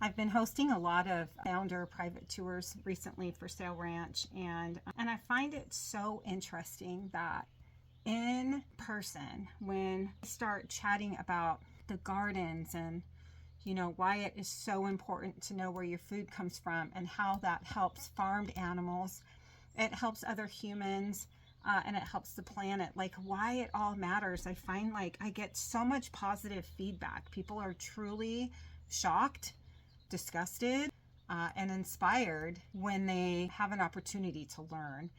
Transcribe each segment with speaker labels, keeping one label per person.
Speaker 1: I've been hosting a lot of founder private tours recently for Sale Ranch, and I find it so interesting that in person, when we start chatting about the gardens and why it is so important to know where your food comes from and how that helps farmed animals, it helps other humans, and it helps the planet, like why it all matters. I find like I get so much positive feedback. People are truly shocked, disgusted, and inspired when they have an opportunity to learn.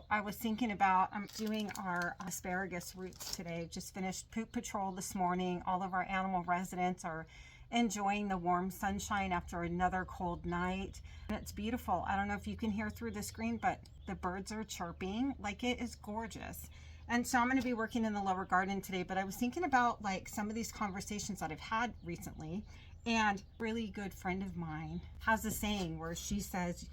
Speaker 1: I was thinking about, I'm doing our asparagus roots today. Just finished poop patrol this morning. All of our animal residents are enjoying the warm sunshine after another cold night. And it's beautiful. I don't know if you can hear through the screen, but the birds are chirping. Like, it is gorgeous. And so I'm going to be working in the lower garden today, but I was thinking about like some of these conversations that I've had recently. And a really good friend of mine has a saying where she says,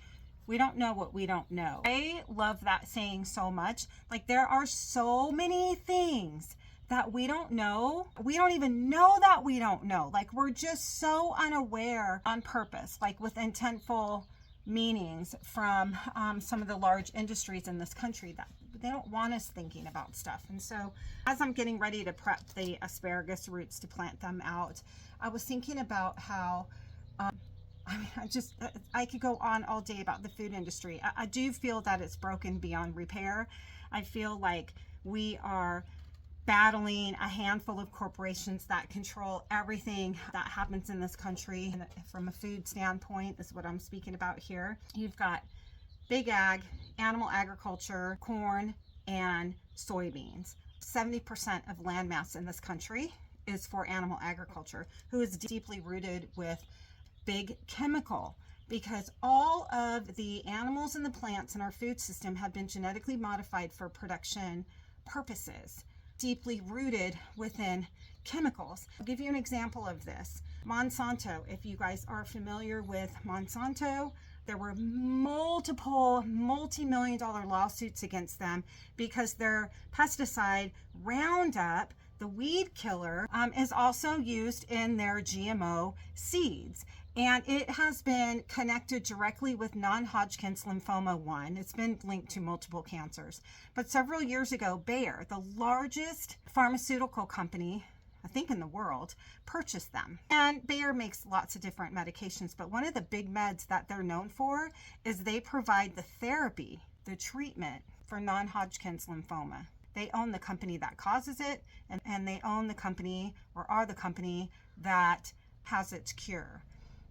Speaker 1: we don't know what we don't know. I love that saying so much. Like, there are so many things that we don't know. We don't even know that we don't know. Like, we're just so unaware on purpose, like with intentful meanings from some of the large industries in this country that they don't want us thinking about stuff. And so as I'm getting ready to prep the asparagus roots to plant them out, I was thinking about how I could go on all day about the food industry. I do feel that it's broken beyond repair. I feel like we are battling a handful of corporations that control everything that happens in this country. And from a food standpoint, this is what I'm speaking about here. You've got big ag, animal agriculture, corn, and soybeans. 70% of land mass in this country is for animal agriculture, who is deeply rooted with big chemical, because all of the animals and the plants in our food system have been genetically modified for production purposes, deeply rooted within chemicals. I'll give you an example of this. Monsanto, if you guys are familiar with Monsanto, there were multiple multi-million-dollar lawsuits against them because their pesticide Roundup, the weed killer, is also used in their GMO seeds. And it has been connected directly with non-Hodgkin's lymphoma 1. It's been linked to multiple cancers. But several years ago, Bayer, the largest pharmaceutical company, I think in the world, purchased them. And Bayer makes lots of different medications, but one of the big meds that they're known for is they provide the therapy, the treatment for non-Hodgkin's lymphoma. They own the company that causes it, and they own the company, or are the company, that has its cure.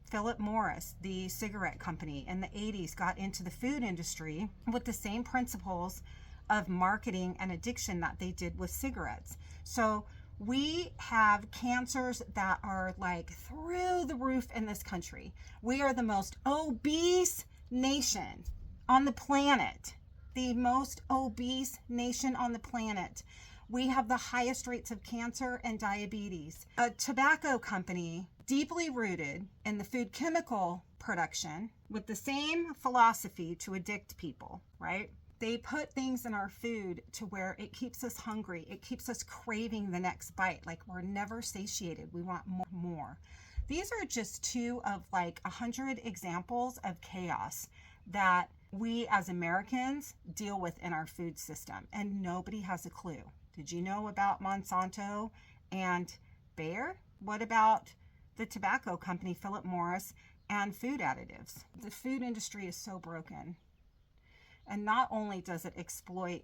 Speaker 1: Philip Morris, the cigarette company, in the 80s got into the food industry with the same principles of marketing and addiction that they did with cigarettes. So we have cancers that are like through the roof in this country. We are the most obese nation on the planet. The most obese nation on the planet. We have the highest rates of cancer and diabetes. A tobacco company deeply rooted in the food chemical production with the same philosophy to addict people, right? They put things in our food to where it keeps us hungry. It keeps us craving the next bite. Like, we're never satiated. We want more. These are just two of like 100 examples of chaos that we as Americans deal with in our food system, and nobody has a clue. Did you know about Monsanto and Bayer? What about the tobacco company Philip Morris and food additives? The food industry is so broken. And not only does it exploit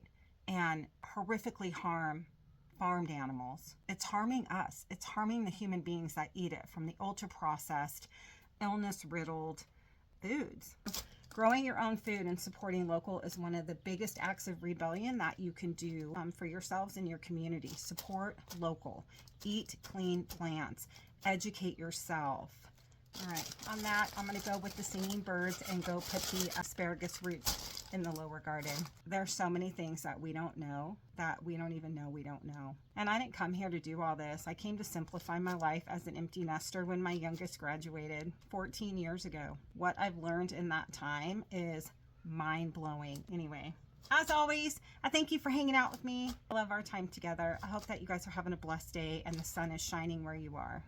Speaker 1: and horrifically harm farmed animals, it's harming us. It's harming the human beings that eat it from the ultra-processed, illness-riddled foods. Growing your own food and supporting local is one of the biggest acts of rebellion that you can do for yourselves and your community. Support local. Eat clean plants. Educate yourself. All right, on that, I'm going to go with the singing birds and go put the asparagus roots in the lower garden. There's so many things that we don't know, that we don't even know we don't know. And I didn't come here to do all this. I came to simplify my life as an empty nester when my youngest graduated 14 years ago. What I've learned in that time is mind-blowing. Anyway, as always, I thank you for hanging out with me. I love our time together. I hope that you guys are having a blessed day and the sun is shining where you are.